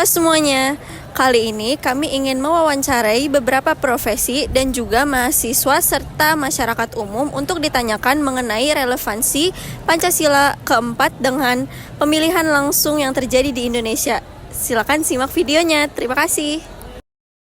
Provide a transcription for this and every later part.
semuanya, kali ini kami ingin mewawancarai beberapa profesi dan juga mahasiswa serta masyarakat umum untuk ditanyakan mengenai relevansi Pancasila keempat dengan pemilihan langsung yang terjadi di Indonesia. Silakan simak videonya, terima kasih.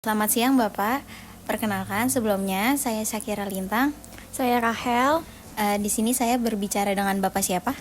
Selamat siang Bapak, perkenalkan sebelumnya saya Syakira Lintang. Saya Rahel. Di sini saya berbicara dengan Bapak siapa?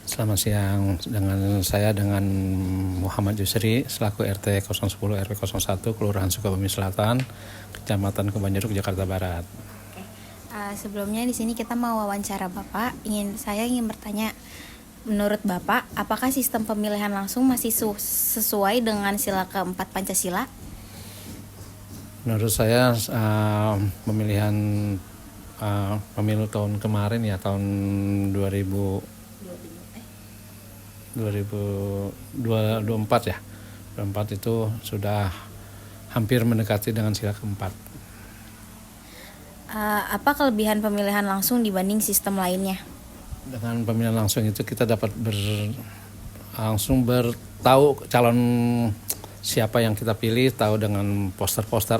Selamat siang, dengan Muhammad Yusri selaku RT 010 RW 01 Kelurahan Sukabumi Selatan, Kecamatan Kebanjeruk, Jakarta Barat. Sebelumnya di sini kita mau wawancara Bapak. Saya ingin bertanya, menurut Bapak, apakah sistem pemilihan langsung masih sesuai dengan sila keempat Pancasila? Menurut saya pemilihan pemilu tahun kemarin ya, tahun 2024 ya, 2024 itu sudah hampir mendekati dengan sila keempat. Apa kelebihan pemilihan langsung dibanding sistem lainnya? Dengan pemilihan langsung itu kita dapat langsung bertahu calon siapa yang kita pilih, tahu dengan poster-poster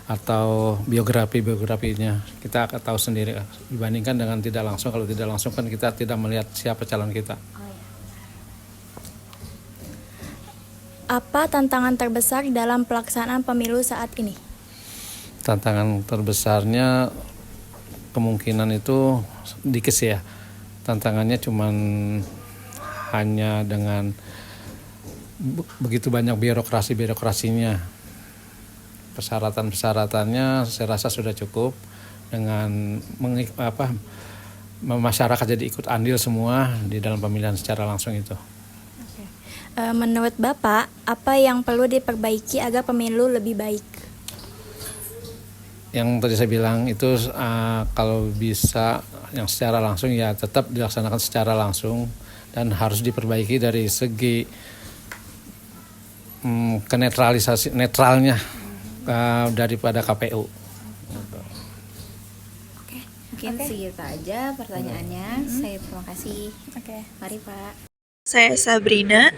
atau biografinya kita akan tahu sendiri, dibandingkan dengan tidak langsung. Kalau tidak langsung kan kita tidak melihat siapa calon kita. Apa tantangan terbesar dalam pelaksanaan pemilu saat ini? Tantangan terbesarnya kemungkinan itu dikit sih ya. Tantangannya cuman hanya dengan begitu banyak birokrasinya. Persyaratannya saya rasa sudah cukup dengan masyarakat jadi ikut andil semua di dalam pemilihan secara langsung itu. Menurut Bapak, apa yang perlu diperbaiki agar pemilu lebih baik? Yang tadi saya bilang itu kalau bisa yang secara langsung ya tetap dilaksanakan secara langsung, dan harus diperbaiki dari segi netralnya daripada KPU. Mungkin segitu aja pertanyaannya. Saya terima kasih. Mari Pak. Saya Sabrina.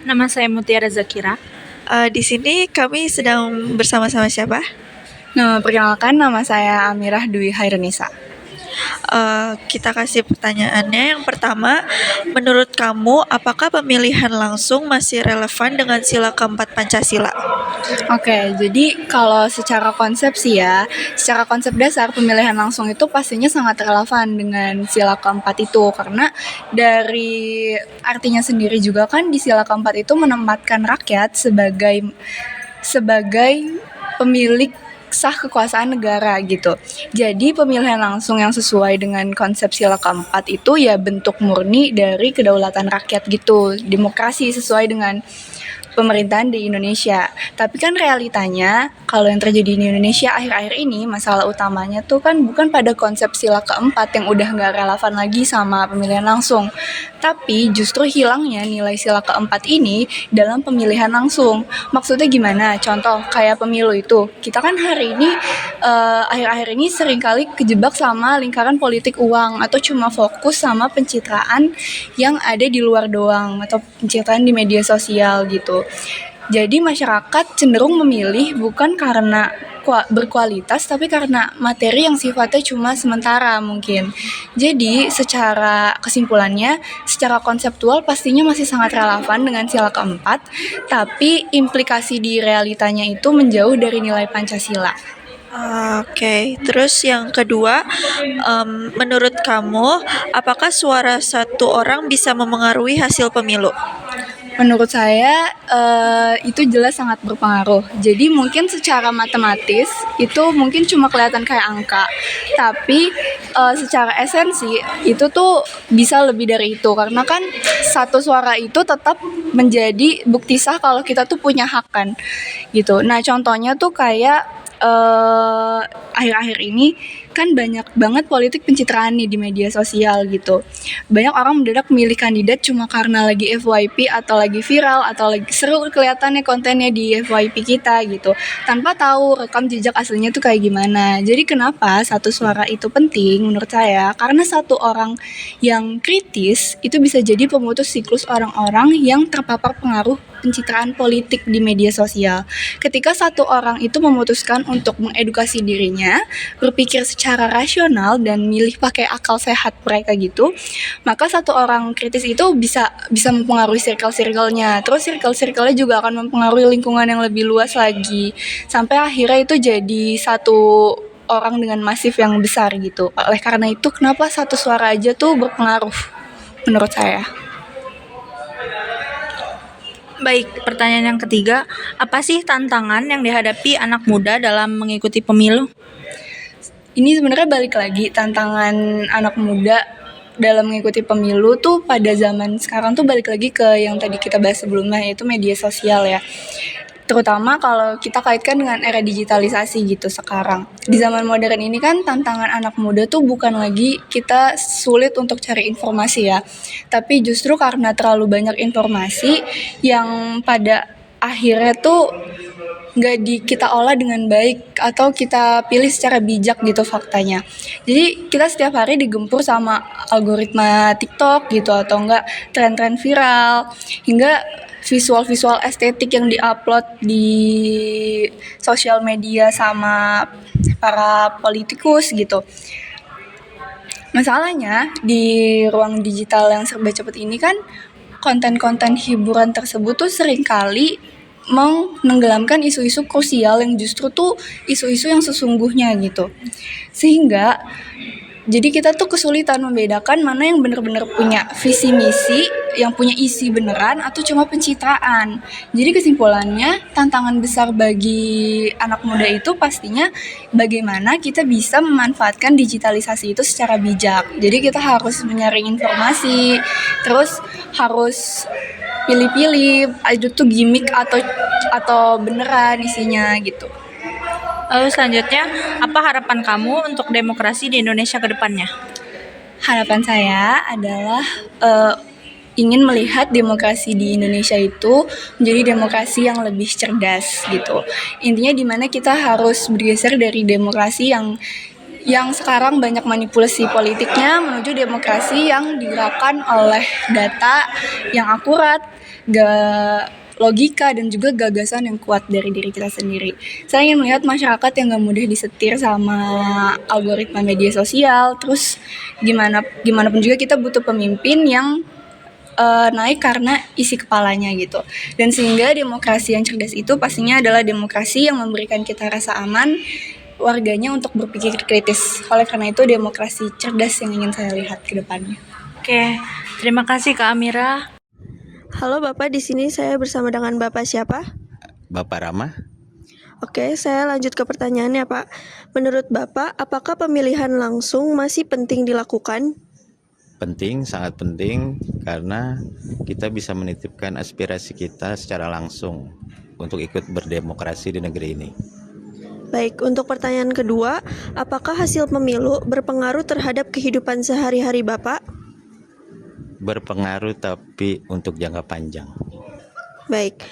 Nama saya Mutiara Zakira. Di sini kami sedang bersama-sama siapa? Perkenalkan, nama saya Amirah Dwi Hairunisa. Kita kasih pertanyaannya. Yang pertama, menurut kamu apakah pemilihan langsung masih relevan dengan sila keempat Pancasila? Oke, jadi kalau secara konsep sih ya, secara konsep dasar pemilihan langsung itu pastinya sangat relevan dengan sila keempat itu, karena dari artinya sendiri juga kan di sila keempat itu menempatkan rakyat sebagai pemilik sah kekuasaan negara gitu. Jadi pemilihan langsung yang sesuai dengan konsep sila keempat itu ya bentuk murni dari kedaulatan rakyat gitu, demokrasi sesuai dengan pemerintahan di Indonesia. Tapi kan realitanya kalau yang terjadi di Indonesia akhir-akhir ini, masalah utamanya tuh kan bukan pada konsep sila keempat yang udah nggak relevan lagi sama pemilihan langsung, tapi justru hilangnya nilai sila keempat ini dalam pemilihan langsung. Maksudnya gimana? Contoh kayak pemilu itu, kita kan hari ini akhir-akhir ini seringkali kejebak sama lingkaran politik uang, atau cuma fokus sama pencitraan yang ada di luar doang, atau pencitraan di media sosial gitu. Jadi masyarakat cenderung memilih bukan karena berkualitas, tapi karena materi yang sifatnya cuma sementara mungkin. Jadi secara kesimpulannya, secara konseptual pastinya masih sangat relevan dengan sila keempat, tapi implikasi di realitanya itu menjauh dari nilai Pancasila. Oke, terus yang kedua, menurut kamu apakah suara satu orang bisa memengaruhi hasil pemilu? Menurut saya itu jelas sangat berpengaruh. Jadi mungkin secara matematis itu mungkin cuma kelihatan kayak angka, tapi secara esensi itu tuh bisa lebih dari itu, karena kan satu suara itu tetap menjadi bukti sah kalau kita tuh punya hak kan gitu. Nah contohnya tuh kayak akhir-akhir ini kan banyak banget politik pencitraan nih di media sosial gitu. Banyak orang mendadak memilih kandidat cuma karena lagi FYP atau lagi viral atau lagi seru kelihatannya kontennya di FYP kita gitu, tanpa tahu rekam jejak aslinya tuh kayak gimana. Jadi kenapa satu suara itu penting menurut saya? Karena satu orang yang kritis itu bisa jadi pemutus siklus orang-orang yang terpapar pengaruh pencitraan politik di media sosial. Ketika satu orang itu memutuskan untuk mengedukasi dirinya, berpikir secara rasional dan milih pakai akal sehat mereka gitu, maka satu orang kritis itu bisa mempengaruhi circle-nya. Terus circle-nya juga akan mempengaruhi lingkungan yang lebih luas lagi. Sampai akhirnya itu jadi satu orang dengan masif yang besar gitu. Oleh karena itu, kenapa satu suara aja tuh berpengaruh menurut saya. Baik, pertanyaan yang ketiga, apa sih tantangan yang dihadapi anak muda dalam mengikuti pemilu? Ini sebenarnya balik lagi, tantangan anak muda dalam mengikuti pemilu tuh pada zaman sekarang tuh balik lagi ke yang tadi kita bahas sebelumnya, yaitu media sosial ya. Terutama kalau kita kaitkan dengan era digitalisasi gitu sekarang. Di zaman modern ini kan tantangan anak muda tuh bukan lagi kita sulit untuk cari informasi ya, tapi justru karena terlalu banyak informasi yang pada akhirnya tuh kita olah dengan baik atau kita pilih secara bijak gitu faktanya. Jadi kita setiap hari digempur sama algoritma TikTok gitu atau enggak tren-tren viral hingga visual-visual estetik yang diupload di sosial media sama para politikus gitu. Masalahnya di ruang digital yang serba cepat ini kan konten-konten hiburan tersebut tuh seringkali menenggelamkan isu-isu krusial yang justru tuh isu-isu yang sesungguhnya gitu. Sehingga jadi kita tuh kesulitan membedakan mana yang benar-benar punya visi misi, yang punya isi beneran atau cuma pencitraan. Jadi kesimpulannya tantangan besar bagi anak muda itu pastinya bagaimana kita bisa memanfaatkan digitalisasi itu secara bijak. Jadi kita harus menyaring informasi, terus harus pilih-pilih itu tuh gimmick atau beneran isinya gitu. Lalu selanjutnya, apa harapan kamu untuk demokrasi di Indonesia ke depannya? Harapan saya adalah ingin melihat demokrasi di Indonesia itu menjadi demokrasi yang lebih cerdas gitu. Intinya di mana kita harus bergeser dari demokrasi yang sekarang banyak manipulasi politiknya menuju demokrasi yang digerakkan oleh data yang akurat, logika dan juga gagasan yang kuat dari diri kita sendiri. Saya ingin melihat masyarakat yang gak mudah disetir sama algoritma media sosial. Terus gimana pun juga kita butuh pemimpin yang naik karena isi kepalanya gitu. Dan sehingga demokrasi yang cerdas itu pastinya adalah demokrasi yang memberikan kita rasa aman warganya untuk berpikir kritis. Oleh karena itu demokrasi cerdas yang ingin saya lihat ke depannya. Oke, terima kasih Kak Amira. Halo Bapak, di sini saya bersama dengan Bapak siapa? Bapak Rama. Oke, saya lanjut ke pertanyaannya Pak. Menurut Bapak, apakah pemilihan langsung masih penting dilakukan? Penting, sangat penting karena kita bisa menitipkan aspirasi kita secara langsung untuk ikut berdemokrasi di negeri ini. Baik, untuk pertanyaan kedua, apakah hasil pemilu berpengaruh terhadap kehidupan sehari-hari Bapak? Berpengaruh tapi untuk jangka panjang. Baik,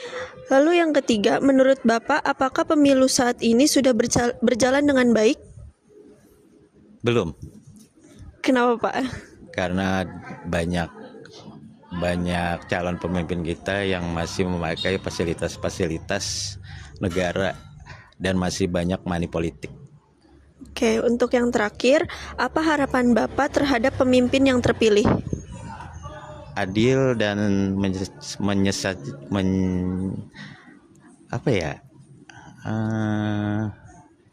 lalu yang ketiga, menurut Bapak, apakah pemilu saat ini sudah berjalan dengan baik? Belum, Kenapa Pak? karena banyak calon pemimpin kita yang masih memakai fasilitas-fasilitas negara dan masih banyak money politik. Oke, untuk yang terakhir, apa harapan Bapak terhadap pemimpin yang terpilih? Adil dan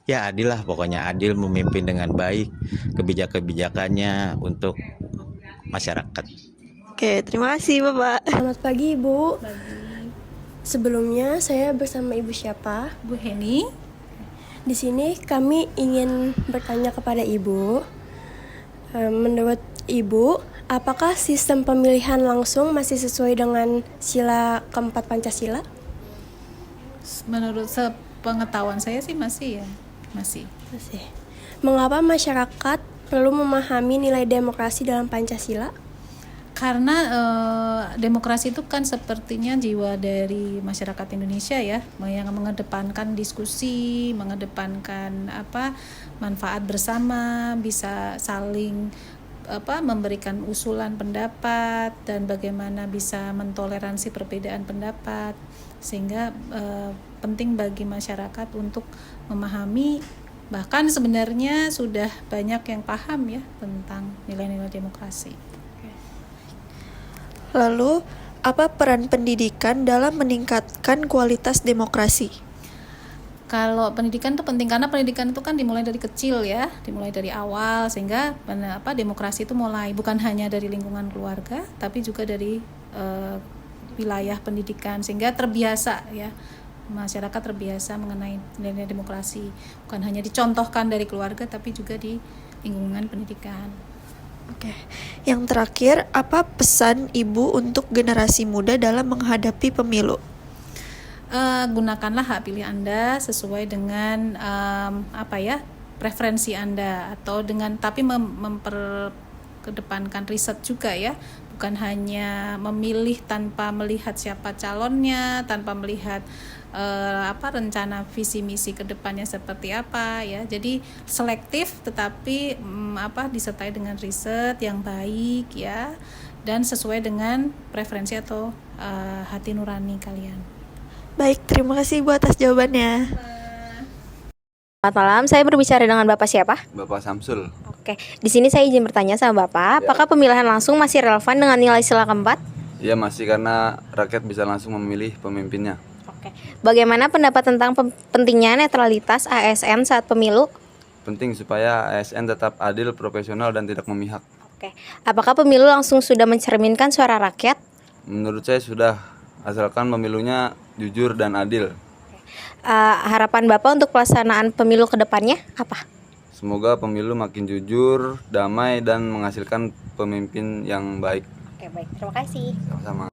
ya adil lah, pokoknya adil, memimpin dengan baik kebijakannya untuk masyarakat. Oke, terima kasih Bapak. Selamat pagi Ibu. Sebelumnya saya bersama Ibu siapa? Bu Heni. Di sini kami ingin bertanya kepada Ibu. Menurut Ibu, apakah sistem pemilihan langsung masih sesuai dengan sila keempat Pancasila? Menurut sepengetahuan saya sih masih. Masih. Mengapa masyarakat perlu memahami nilai demokrasi dalam Pancasila? Karena demokrasi itu kan sepertinya jiwa dari masyarakat Indonesia ya, yang mengedepankan diskusi, mengedepankan manfaat bersama, bisa saling memberikan usulan pendapat dan bagaimana bisa mentoleransi perbedaan pendapat, sehingga penting bagi masyarakat untuk memahami, bahkan sebenarnya sudah banyak yang paham ya tentang nilai-nilai demokrasi. Lalu, apa peran pendidikan dalam meningkatkan kualitas demokrasi? Kalau pendidikan itu penting karena pendidikan itu kan dimulai dari kecil ya, dimulai dari awal, sehingga demokrasi itu mulai bukan hanya dari lingkungan keluarga tapi juga dari wilayah pendidikan, sehingga terbiasa ya, masyarakat terbiasa mengenai nilai demokrasi, bukan hanya dicontohkan dari keluarga tapi juga di lingkungan pendidikan. Oke. Yang terakhir, apa pesan Ibu untuk generasi muda dalam menghadapi pemilu? Gunakanlah hak pilih Anda sesuai dengan preferensi Anda, atau dengan tapi memperkedepankan riset juga ya, bukan hanya memilih tanpa melihat siapa calonnya, tanpa melihat rencana visi misi ke depannya seperti apa ya. Jadi selektif tetapi disertai dengan riset yang baik ya, dan sesuai dengan preferensi atau hati nurani kalian. Baik, terima kasih Ibu atas jawabannya. Selamat malam, saya berbicara dengan Bapak siapa? Bapak Samsul. Oke, di sini saya izin bertanya sama Bapak, apakah pemilihan langsung masih relevan dengan nilai sila keempat? Ya masih, karena rakyat bisa langsung memilih pemimpinnya. Oke, bagaimana pendapat tentang pentingnya netralitas ASN saat pemilu? Penting supaya ASN tetap adil, profesional, dan tidak memihak. Oke, apakah pemilu langsung sudah mencerminkan suara rakyat? Menurut saya sudah, asalkan pemilunya jujur dan adil. Harapan Bapak untuk pelaksanaan pemilu ke depannya apa? Semoga pemilu makin jujur, damai, dan menghasilkan pemimpin yang baik. Oke, baik. Terima kasih. Sama-sama.